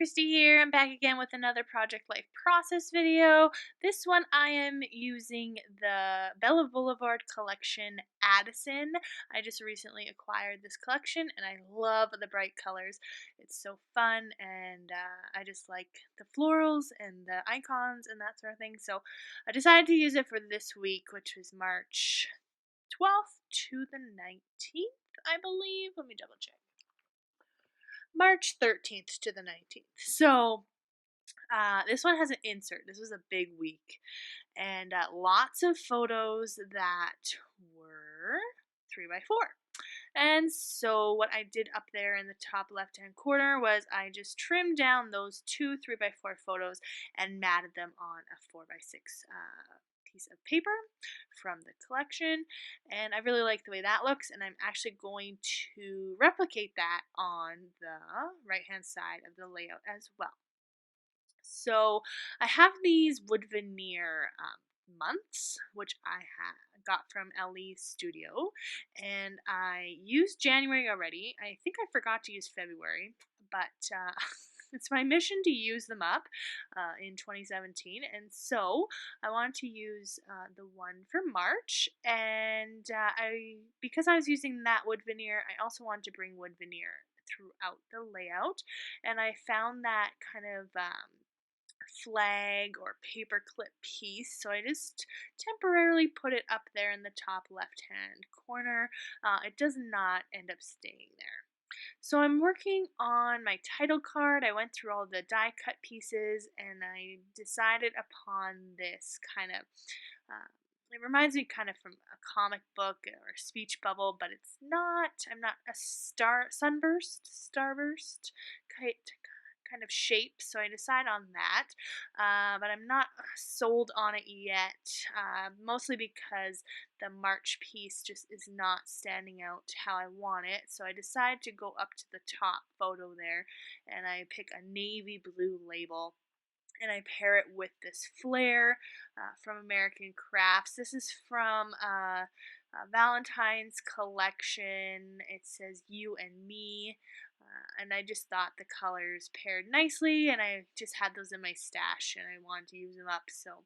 Christy here. I'm back again with another Project Life Process video. This one I am using the Bella Blvd collection Addison. I just recently acquired this collection and I love the bright colors. It's so fun and I just like the florals and the icons and that sort of thing. So I decided to use it for this week, which was March 12th to the 19th, I believe. Let me double check. March 13th to the 19th. So this one has an insert. This was a big week. And lots of photos that were 3x4. And so what I did up there in the top left hand corner was I just trimmed down those two 3x4 photos and matted them on a 4x6 piece of paper from the collection, and I really like the way that looks, and I'm actually going to replicate that on the right hand side of the layout as well. So I have these wood veneer months, which I got from LE Studio, and I used January already. I think I forgot to use February, but it's my mission to use them up in 2017, and so I wanted to use the one for March, and because I was using that wood veneer, I also wanted to bring wood veneer throughout the layout, and I found that kind of flag or paperclip piece, so I just temporarily put it up there in the top left hand corner. It does not end up staying there. So I'm working on my title card. I went through all the die cut pieces and I decided upon this kind of it reminds me kind of from a comic book or a speech bubble, but it's not. I'm not a starburst kind of shape, so I decide on that, but I'm not sold on it yet, mostly because the March piece just is not standing out how I want it, so I decide to go up to the top photo there, and I pick a navy blue label, and I pair it with this flare from American Crafts. This is from Valentine's collection. It says you and me, and I just thought the colors paired nicely, and I just had those in my stash and I wanted to use them up, so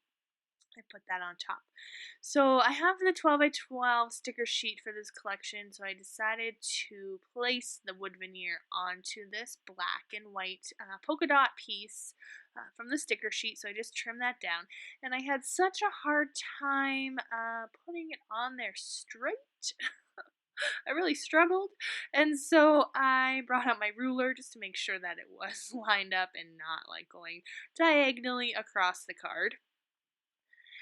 I put that on top. So I have the 12 by 12 sticker sheet for this collection, so I decided to place the wood veneer onto this black and white polka dot piece from the sticker sheet, so I just trimmed that down. And I had such a hard time putting it on there straight. I really struggled, and so I brought out my ruler just to make sure that it was lined up and not like going diagonally across the card.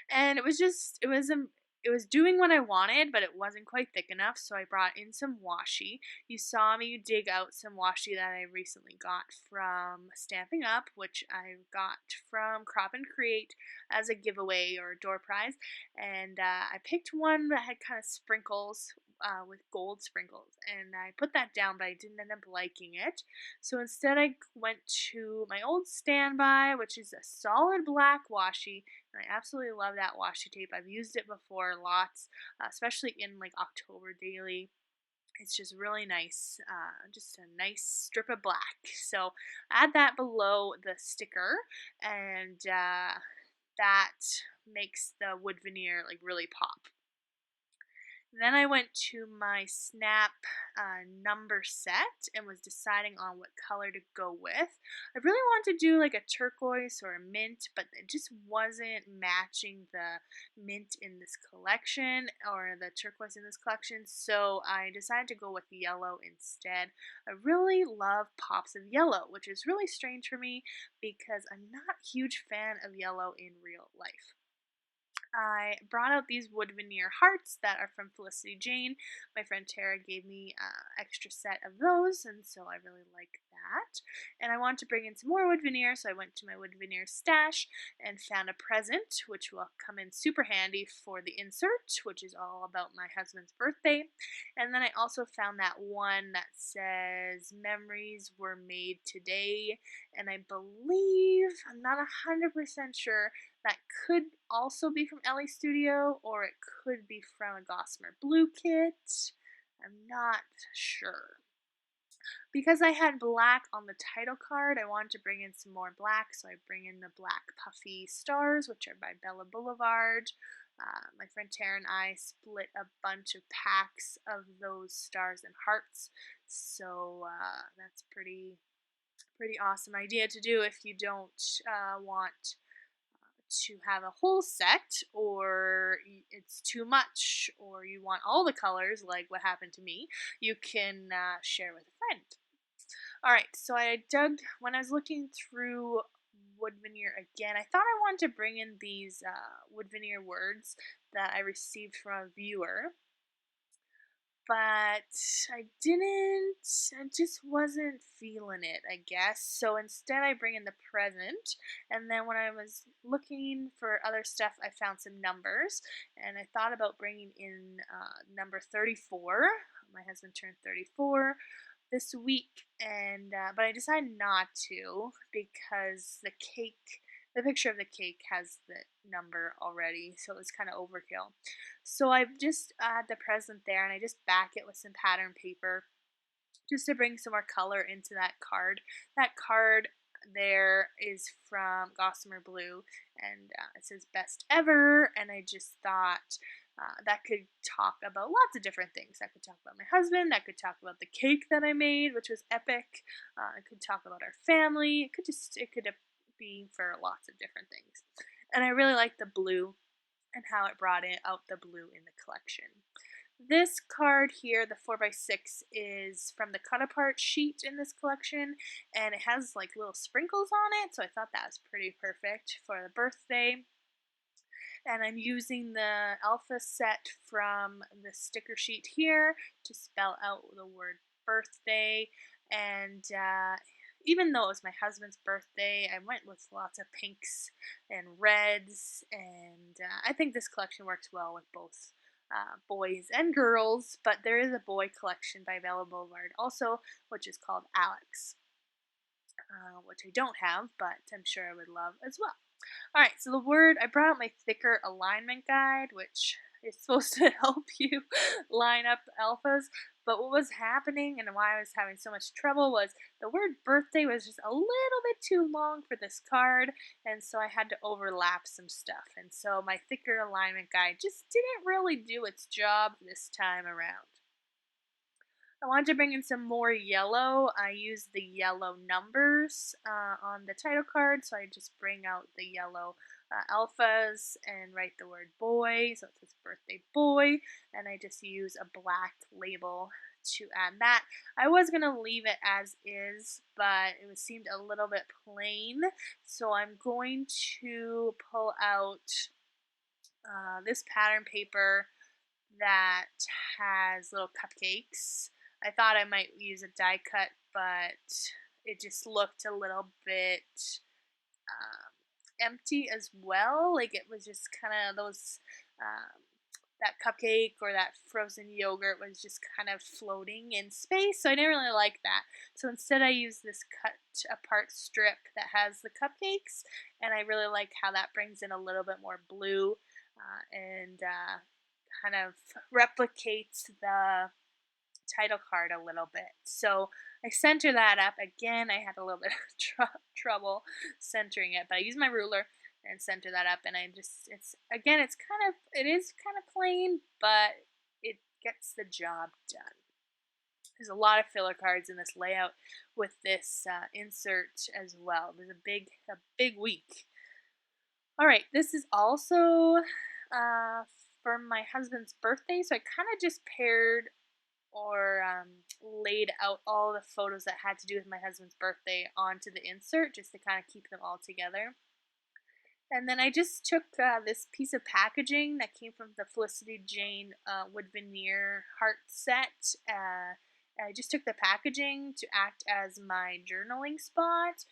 And it was doing what I wanted, but it wasn't quite thick enough, so I brought in some washi. You saw me dig out some washi that I recently got from Stamping Up, which I got from Crop and Create as a giveaway or a door prize, and I picked one that had kind of sprinkles with gold sprinkles, and I put that down, but I didn't end up liking it, so instead I went to my old standby, which is a solid black washi, and I absolutely love that washi tape. I've used it before lots, especially in like October daily. It's just really nice, just a nice strip of black. So add that below the sticker, and that makes the wood veneer like really pop. Then I went to my Snap number set and was deciding on what color to go with. I really wanted to do like a turquoise or a mint, but it just wasn't matching the mint in this collection or the turquoise in this collection, so I decided to go with yellow instead. I really love pops of yellow, which is really strange for me because I'm not a huge fan of yellow in real life. I brought out these wood veneer hearts that are from Felicity Jane. My friend Tara gave me an extra set of those, and so I really like that. And I wanted to bring in some more wood veneer, so I went to my wood veneer stash and found a present, which will come in super handy for the insert, which is all about my husband's birthday. And then I also found that one that says memories were made today, and I believe, I'm not 100% sure, that could also be from LA Studio, or it could be from a Gossamer Blue kit. I'm not sure. Because I had black on the title card, I wanted to bring in some more black, so I bring in the black puffy stars, which are by Bella Blvd. My friend Tara and I split a bunch of packs of those stars and hearts, so that's pretty awesome idea to do if you don't want to have a whole set, or it's too much, or you want all the colors like what happened to me. You can share with a friend. All right, so I dug when I was looking through wood veneer again. I thought I wanted to bring in these wood veneer words that I received from a viewer, but I didn't. I just wasn't feeling it, I guess. So instead, I bring in the present, and then when I was looking for other stuff, I found some numbers, and I thought about bringing in number 34. My husband turned 34 this week, and but I decided not to because the picture of the cake has the number already, so it was kind of overkill. So I just add the present there, and I just back it with some pattern paper just to bring some more color into that card. That card there is from Gossamer Blue, and it says best ever, and I just thought that could talk about lots of different things. That could talk about my husband, that could talk about the cake that I made, which was epic. It could talk about our family. It could be for lots of different things. And I really like the blue and how it brought out the blue in the collection. This card here, the 4x6, is from the cut apart sheet in this collection, and it has like little sprinkles on it, so I thought that was pretty perfect for the birthday. And I'm using the alpha set from the sticker sheet here to spell out the word birthday. And even though it was my husband's birthday, I went with lots of pinks and reds, and I think this collection works well with both boys and girls, but there is a boy collection by Bella Blvd also, which is called Alex, which I don't have, but I'm sure I would love as well. Alright, so the word, I brought out my thicker alignment guide, which is supposed to help you line up alphas, but what was happening and why I was having so much trouble was the word birthday was just a little bit too long for this card, and so I had to overlap some stuff, and so my thicker alignment guide just didn't really do its job this time around. I wanted to bring in some more yellow. I used the yellow numbers on the title card, so I just bring out the yellow alphas and write the word boy, so it says birthday boy, and I just use a black label to add that. I was going to leave it as is, but it seemed a little bit plain, so I'm going to pull out this pattern paper that has little cupcakes. I thought I might use a die cut, but it just looked a little bit empty as well. Like it was just kind of those, that cupcake or that frozen yogurt was just kind of floating in space, so I didn't really like that. So instead I used this cut apart strip that has the cupcakes, and I really like how that brings in a little bit more blue and kind of replicates the title card a little bit. So I center that up. Again, I had a little bit of trouble centering it, but I use my ruler and center that up, and it is kind of plain, but it gets the job done. There's a lot of filler cards in this layout with this insert as well. There's a big week. All right, this is also for my husband's birthday, so I kind of just paired or laid out all the photos that had to do with my husband's birthday onto the insert just to kind of keep them all together. And then I just took this piece of packaging that came from the Felicity Jane wood veneer heart set. I just took the packaging to act as my journaling spot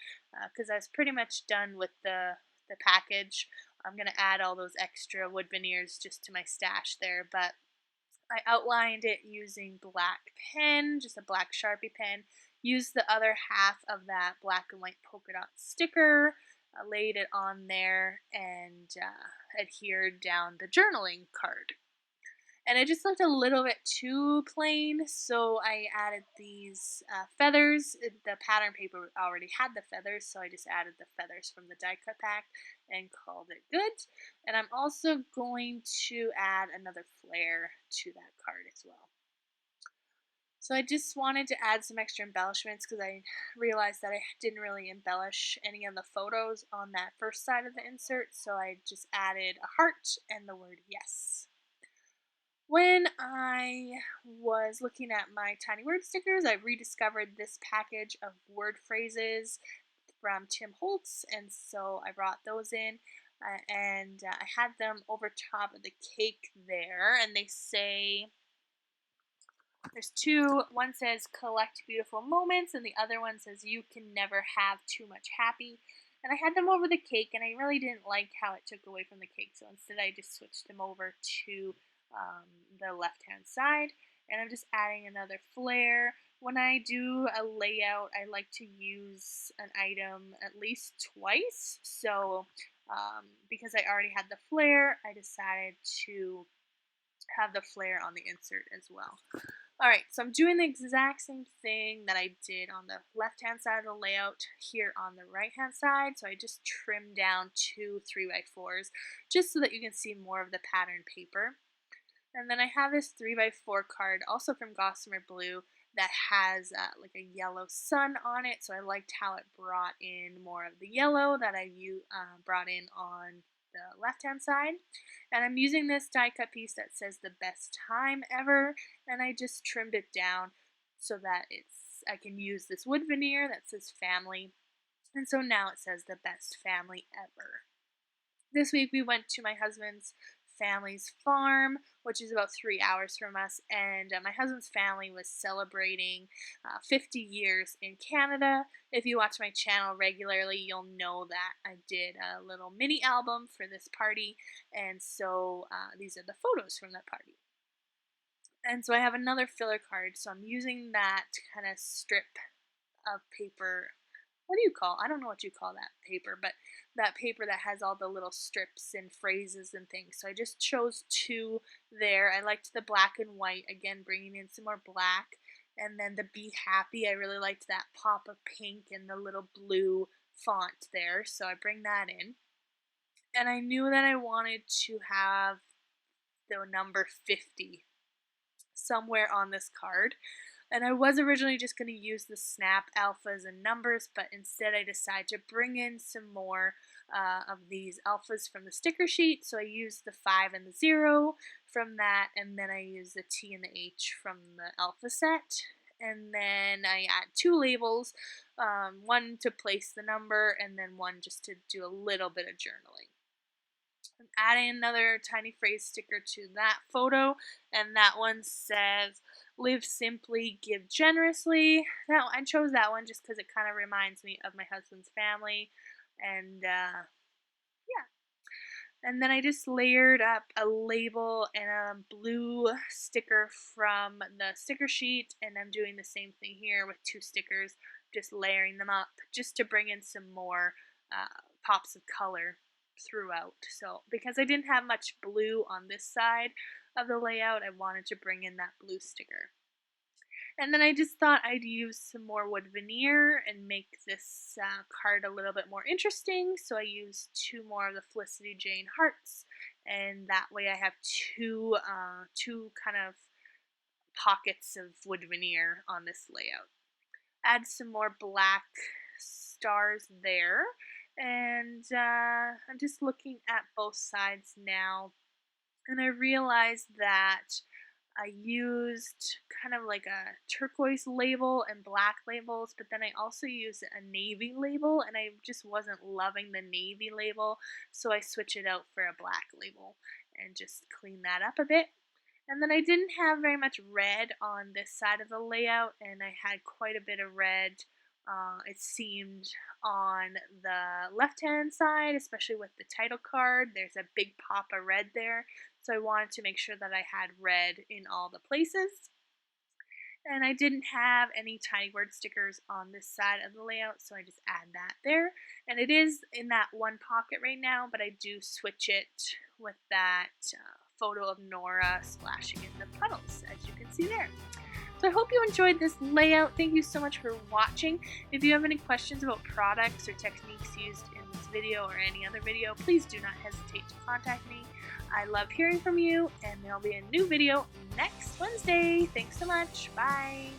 because I was pretty much done with the package. I'm going to add all those extra wood veneers just to my stash there, but I outlined it using black pen, just a black Sharpie pen, used the other half of that black and white polka dot sticker, laid it on there, and adhered down the journaling card. and it just looked a little bit too plain, so I added these feathers. The pattern paper already had the feathers, so I just added the feathers from the die cut pack and called it good. And I'm also going to add another flare to that card as well. So I just wanted to add some extra embellishments because I realized that I didn't really embellish any of the photos on that first side of the insert, so I just added a heart and the word yes. When I was looking at my tiny word stickers, I rediscovered this package of word phrases from Tim Holtz, and so I brought those in. And I had them over top of the cake there, and they say there's two. One says collect beautiful moments, and the other one says you can never have too much happy. And I had them over the cake, and I really didn't like how it took away from the cake, so instead I just switched them over to the left hand side. And I'm just adding another flare. When I do a layout, I like to use an item at least twice. So because I already had the flare, I decided to have the flare on the insert as well. Alright, so I'm doing the exact same thing that I did on the left-hand side of the layout here on the right-hand side. So I just trimmed down 2 3x4s just so that you can see more of the pattern paper. And then I have this 3x4 card also from Gossamer Blue that has like a yellow sun on it. So I liked how it brought in more of the yellow that I brought in on the left hand side. And I'm using this die cut piece that says the best time ever, and I just trimmed it down so that I can use this wood veneer that says family, and so now it says the best family ever. This week we went to my husband's family's farm, which is about 3 hours from us, and my husband's family was celebrating 50 years in Canada. If you watch my channel regularly, you'll know that I did a little mini album for this party, and so these are the photos from that party. And so I have another filler card, so I'm using that kind of strip of paper. What do you call? I don't know what you call that paper, but that paper that has all the little strips and phrases and things. So I just chose 2 there. I liked the black and white, again bringing in some more black. And then the Be Happy, I really liked that pop of pink and the little blue font there, so I bring that in. And I knew that I wanted to have the number 50 somewhere on this card. And I was originally just going to use the snap alphas and numbers, but instead I decided to bring in some more of these alphas from the sticker sheet. So I used the 5 and the 0 from that, and then I used the T and the H from the alpha set. And then I add 2 labels, one to place the number, and then one just to do a little bit of journaling. I'm adding another tiny phrase sticker to that photo, and that one says live simply, give generously. Now I chose that one just because it kind of reminds me of my husband's family, and yeah. And then I just layered up a label and a blue sticker from the sticker sheet, and I'm doing the same thing here with 2 stickers, just layering them up just to bring in some more pops of color throughout. So because I didn't have much blue on this side of the layout, I wanted to bring in that blue sticker. And then I just thought I'd use some more wood veneer and make this card a little bit more interesting. So I used 2 more of the Felicity Jane hearts, and that way I have two kind of pockets of wood veneer on this layout. Add some more black stars there, and I'm just looking at both sides now, and I realized that I used kind of like a turquoise label and black labels, but then I also used a navy label, and I just wasn't loving the navy label, so I switched it out for a black label and just clean that up a bit. And then I didn't have very much red on this side of the layout, and I had quite a bit of red, it seemed, on the left-hand side, especially with the title card. There's a big pop of red there, so I wanted to make sure that I had red in all the places. And I didn't have any tiny word stickers on this side of the layout, so I just add that there. And it is in that one pocket right now, but I do switch it with that photo of Nora splashing in the puddles, as you can see there. So I hope you enjoyed this layout. Thank you so much for watching. If you have any questions about products or techniques used in this video or any other video, please do not hesitate to contact me. I love hearing from you, and there'll be a new video next Wednesday. Thanks so much. Bye.